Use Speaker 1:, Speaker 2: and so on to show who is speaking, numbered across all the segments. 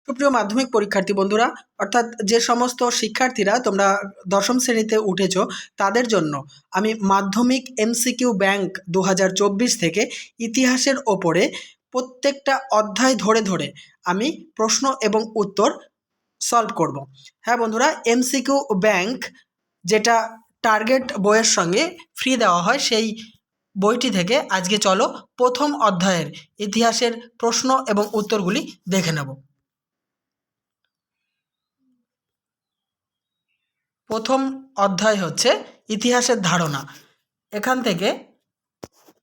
Speaker 1: সুপ্রিয় মাধ্যমিক পরীক্ষার্থী বন্ধুরা, অর্থাৎ যে সমস্ত শিক্ষার্থীরা তোমরা দশম শ্রেণীতে উঠেছো তাদের জন্য আমি মাধ্যমিক এমসিকিউ ব্যাংক 2024 থেকে ইতিহাসের ওপরে প্রত্যেকটা অধ্যায় ধরে ধরে আমি প্রশ্ন এবং উত্তর সলভ করব। হ্যাঁ বন্ধুরা, এমসিকিউ ব্যাংক যেটা টার্গেট বইয়ের সঙ্গে ফ্রি দেওয়া হয়, সেই বইটি থেকে আজকে চলো প্রথম অধ্যায়ের ইতিহাসের প্রশ্ন এবং উত্তরগুলি দেখে নেব। প্রথম অধ্যায় হচ্ছে ইতিহাসের ধারণা। এখান থেকে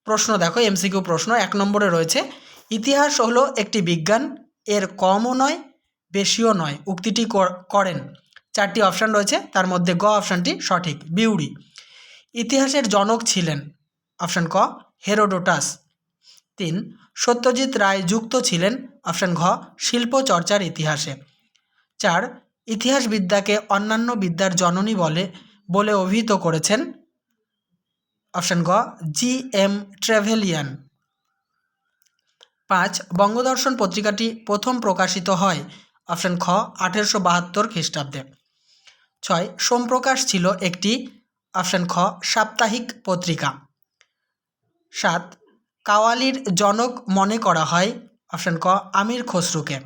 Speaker 1: প্রশ্ন দেখো, এমসিকিউ প্রশ্ন 1 নম্বরে রয়েছে, ইতিহাস হলো একটি বিজ্ঞান, এর কমও নয় বেশিও নয় উক্তিটি করেন। 4টি অপশান রয়েছে, তার মধ্যে গ অপশানটি সঠিক, বিউরি। ইতিহাসের জনক ছিলেন অপশান ক হেরোডোটাস। 3, সত্যজিৎ রায় যুক্ত ছিলেন অপশান ঘ শিল্প চর্চার ইতিহাসে। 4, ইতিহাসবিদ্যাকে অন্যান্য বিদ্যার জননী বলে অভিহিত করেছেন অপশান গ জি.এম. ট্রেভেলিয়ান। 5, বঙ্গদর্শন পত্রিকাটি প্রথম প্রকাশিত হয় অপশান খ 1872 খ্রিস্টাব্দে। 6, সোমপ্রকাশ ছিল একটি অপশান খ সাপ্তাহিক পত্রিকা। 7, কাওয়ালির জনক মনে করা হয় অপশান ক আমির খসরুকে।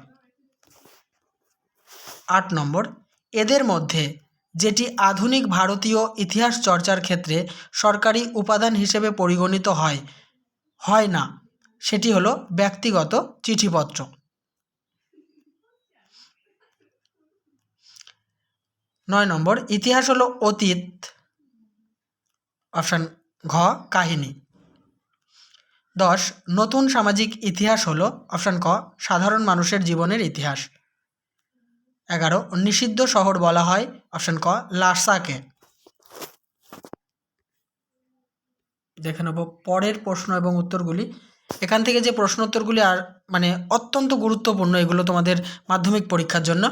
Speaker 1: 8 নম্বর, এদের মধ্যে যেটি আধুনিক ভারতীয় ইতিহাস চর্চার ক্ষেত্রে সরকারি উপাদান হিসেবে পরিগণিত হয় না, সেটি হলো ব্যক্তিগত চিঠিপত্র। 9 নম্বর, ইতিহাস হলো অতীত অপশান ঘ কাহিনী। 10, নতুন সামাজিক ইতিহাস হলো অপশান ক সাধারণ মানুষের জীবনের ইতিহাস। 11, নিষিদ্ধ শহর বলা হয় অপশান ক লাসাকে। দেখে নেব পরের প্রশ্ন এবং উত্তরগুলি। এখান থেকে যে প্রশ্ন উত্তরগুলি আর অত্যন্ত গুরুত্বপূর্ণ, এগুলো তোমাদের মাধ্যমিক পরীক্ষার জন্য।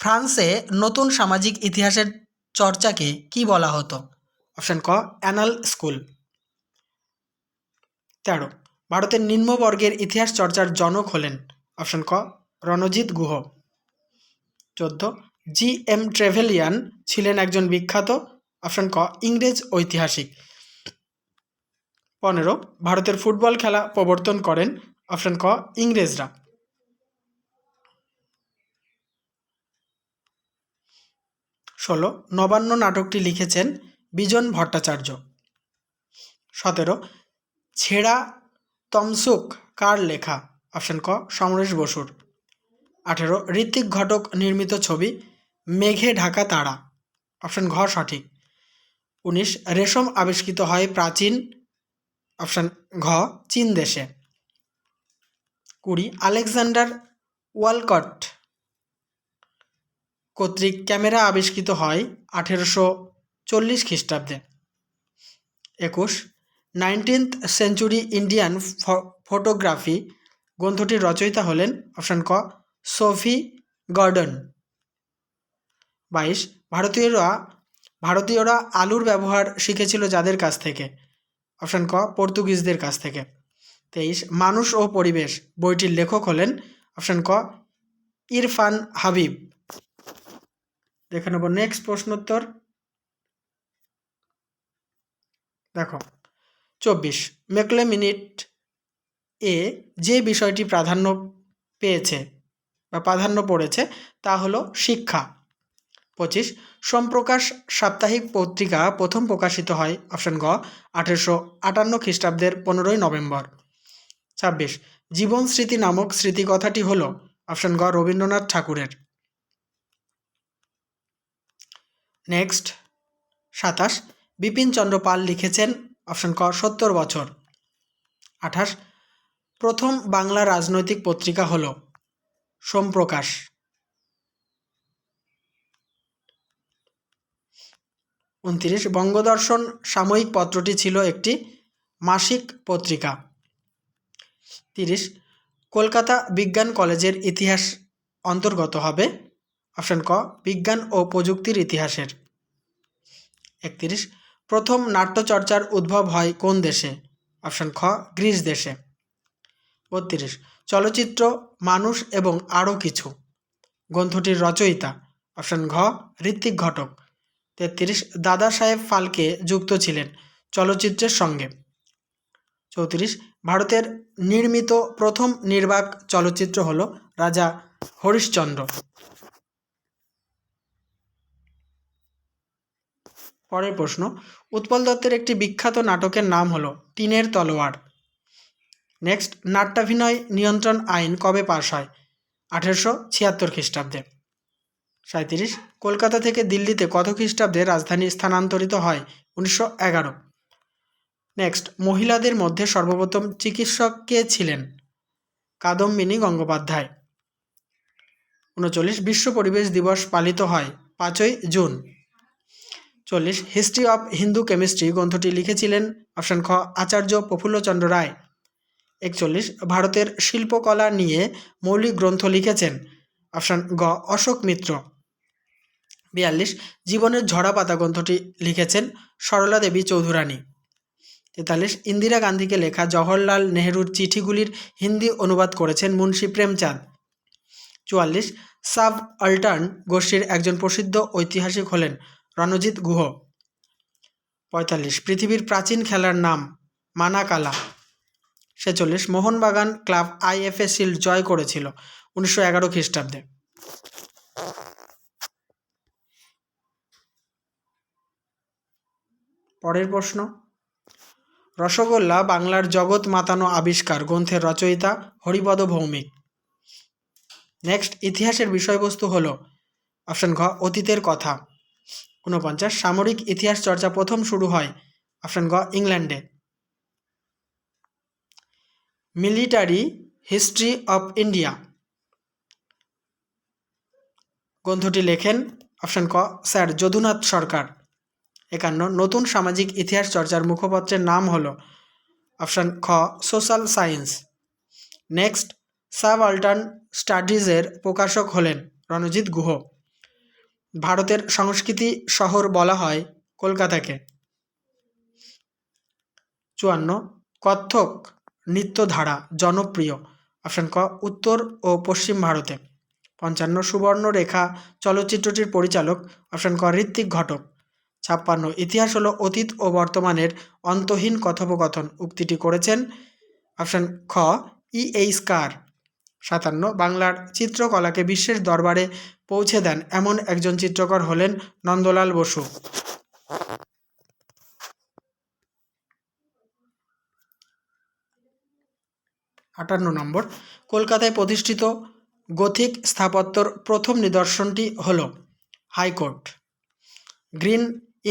Speaker 1: ফ্রান্সে নতুন সামাজিক ইতিহাসের চর্চাকে কি বলা হতো অপশান ক অ্যানাল স্কুল। 13, ভারতের নিম্নবর্গের ইতিহাস চর্চার জনক হলেন অপশান ক রণজিৎ গুহ। 14, জি.এম. ট্রেভেলিয়ান ছিলেন একজন বিখ্যাত অপশান ক ইংরেজ ঐতিহাসিক। 15, ভারতের ফুটবল খেলা প্রবর্তন করেন অপশান ক ইংরেজরা। 16, নবান্ন নাটকটি লিখেছেন বিজন ভট্টাচার্য। 17, ছেঁড়া তমসুক কার লেখা অপশান ক সমরেশ বসুর। 18, ঋত্বিক ঘটক নির্মিত ছবি মেঘে ঢাকা তারা অপশান ঘ সঠিক। 19, রেশম আবিষ্কৃত হয় প্রাচীন অপশান ঘ চীন দেশে। 20, আলেকজান্ডার ওয়ালকট কর্তৃক ক্যামেরা আবিষ্কৃত হয় 1840 খ্রিস্টাব্দে। 21, 19th সেঞ্চুরি ইন্ডিয়ান ফটোগ্রাফি গ্রন্থটির রচয়িতা হলেন অপশান ক সোফি গর্ডন। 22, ভারতীয়রা আলুর ব্যবহার শিখেছিল যাদের কাছ থেকে অপশান ক পর্তুগিজদের কাছ থেকে। 23, মানুষ ও পরিবেশ বইটির লেখক হলেন অপশান ক ইরফান হাবিব। দেখে নেব নেক্সট প্রশ্নোত্তর। দেখো 24, মেকলে মিনিট এ যে বিষয়টি প্রাধান্য পড়েছে তা হলো শিক্ষা। 25, সোমপ্রকাশ সাপ্তাহিক পত্রিকা প্রথম প্রকাশিত হয় অপশান গ 1858 খ্রিস্টাব্দের 15 নভেম্বর। 26, জীবন স্মৃতি নামক স্মৃতিকথাটি হল অপশান গ রবীন্দ্রনাথ ঠাকুরের। নেক্সট 27, বিপিনচন্দ্র পাল লিখেছেন অপশান ক 70 বছর। 28, প্রথম বাংলা রাজনৈতিক পত্রিকা হল সোমপ্রকাশ। 29, বঙ্গদর্শন সাময়িক পত্রটি ছিল একটি মাসিক পত্রিকা। 30, কলকাতা বিজ্ঞান কলেজের ইতিহাস অন্তর্গত হবে অপশান ক বিজ্ঞান ও প্রযুক্তির ইতিহাসের। 31, প্রথম নাট্যচর্চার উদ্ভব হয় কোন দেশে অপশান খ গ্রিস দেশে। 32, চলচ্চিত্র মানুষ এবং আরও কিছু গ্রন্থটির রচয়িতা? অপশান ঘ ঋত্বিক ঘটক। 33 দাদা সাহেব ফালকে যুক্ত ছিলেন চলচ্চিত্রের সঙ্গে। 34 ভারতের নির্মিত প্রথম নির্বাক চলচ্চিত্র হল রাজা হরিশ্চন্দ্র। পরের প্রশ্ন, উৎপল দত্তের একটি বিখ্যাত নাটকের নাম হলো টিনের তলোয়ার। নেক্সট, নাট্যাভিনয় নিয়ন্ত্রণ আইন কবে পাশ হয়? 1876 খ্রিস্টাব্দে। 37 কলকাতা থেকে দিল্লিতে কত খ্রিস্টাব্দে রাজধানী স্থানান্তরিত হয়? 1911। নেক্সট, মহিলাদের মধ্যে সর্বপ্রথম চিকিৎসক কে ছিলেন? কাদম্বিনী গঙ্গোপাধ্যায়। 39 বিশ্ব পরিবেশ দিবস পালিত হয় 5ই June. 40 history of Hindu chemistry গ্রন্থটি লিখেছিলেন? অপশান খ আচার্য প্রফুল্লচন্দ্র রায়। 41 ভারতের শিল্পকলা নিয়ে মৌলিক গ্রন্থ লিখেছেন? অপশান গ অশোক মিত্র। 42 জীবনের ঝরাপাতা গ্রন্থটি লিখেছেন সরলা দেবী চৌধুরানী। 43 ইন্দিরা গান্ধীকে লেখা জওহরলাল নেহরুর চিঠিগুলির হিন্দি অনুবাদ করেছেন মুন্সী প্রেমচাঁদ। 44 সাব অল্টার্ন গোষ্ঠীর একজন প্রসিদ্ধ ঐতিহাসিক হলেন রণজিৎ গুহ। 45 পৃথিবীর প্রাচীন খেলার নাম মানাকালা। 46 মোহনবাগান ক্লাব আইএফএ শিল্ড জয় করেছিল 1911 খ্রিস্টাব্দে। পরের প্রশ্ন, রসগোল্লা বাংলার জগৎ মাতানো আবিষ্কার গ্রন্থের রচয়িতা হরিপদ ভৌমিক। নেক্সট, ইতিহাসের বিষয়বস্তু হল? অপশান ঘ অতীতের কথা। 49 সামরিক ইতিহাস চর্চা প্রথম শুরু হয়? অপশান গ ইংল্যান্ডে। মিলিটারি হিস্ট্রি অফ ইন্ডিয়া গ্রন্থটি লেখেন? অপশান ক স্যার যদুনাথ সরকার। 51 নতুন সামাজিক ইতিহাস চর্চার মুখপত্রের নাম হল? অপশান খ সোশ্যাল সায়েন্স। নেক্সট, সাবঅল্টার্ন স্টাডিজের প্রকাশক হলেন রণজিৎ গুহ। ভারতের সংস্কৃতি শহর বলা হয় কলকাতাকে। 54 কত্থক নৃত্যধারা জনপ্রিয়? অপশান ক উত্তর ও পশ্চিম ভারতে। 55 সুবর্ণরেখা চলচ্চিত্রটির পরিচালক? অপশান ক ঋত্বিক ঘটক। 56 ইতিহাস হলো অতীত ও বর্তমানের অন্তহীন কথোপকথন উক্তিটি করেছেন? অপশান খ E.H. কার। 57 বাংলার চিত্রকলাকে বিশ্বের দরবারে পৌঁছে দেন এমন একজন চিত্রকর হলেন নন্দলাল বসু। 58 নম্বর, কলকাতায় প্রতিষ্ঠিত গথিক স্থাপত্যর প্রথম নিদর্শনটি হল হাইকোর্ট। গ্রিন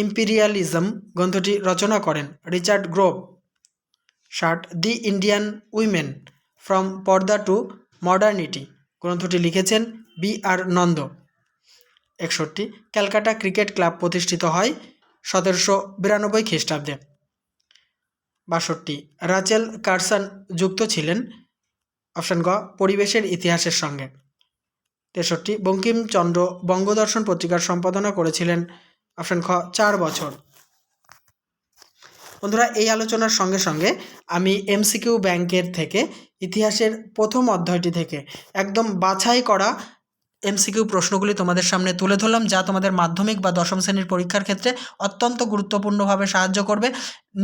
Speaker 1: ইম্পিরিয়ালিজম গ্রন্থটি রচনা করেন Richard Grove. 60 the Indian women from পর্দা টু মডার্নিটি গ্রন্থটি লিখেছেন B.R. Nanda. 61 Calcutta cricket club প্রতিষ্ঠিত হয় 1792 খ্রিস্টাব্দে। 62 রাচেল কারসন যুক্ত ছিলেন? অপশান গ পরিবেশের ইতিহাসের সঙ্গে। 63 বঙ্কিমচন্দ্র বঙ্গদর্শন পত্রিকার সম্পাদনা করেছিলেন? অপশান খ 4 বছর। বন্ধুরা, এই আলোচনার সঙ্গে সঙ্গে আমি এমসিকিউ ব্যাংকের থেকে ইতিহাসের প্রথম অধ্যায়টি থেকে একদম বাছাই করা এমসিকিউ প্রশ্নগুলি তোমাদের সামনে তুলে ধরলাম, যা তোমাদের মাধ্যমিক বা দশম শ্রেণীর পরীক্ষার ক্ষেত্রে অত্যন্ত গুরুত্বপূর্ণভাবে সাহায্য করবে।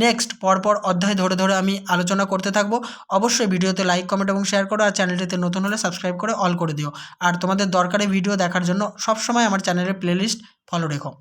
Speaker 1: নেক্সট পরপর অধ্যায় ধরে ধরে আমি আলোচনা করতে থাকবো। অবশ্যই ভিডিওতে লাইক, কমেন্ট এবং শেয়ার করো, আর চ্যানেলটিতে নতুন হলে সাবস্ক্রাইব করে অল করে দিও। আর তোমাদের দরকারি ভিডিও দেখার জন্য সবসময় আমার চ্যানেলের প্লেলিস্ট ফলো রেখো।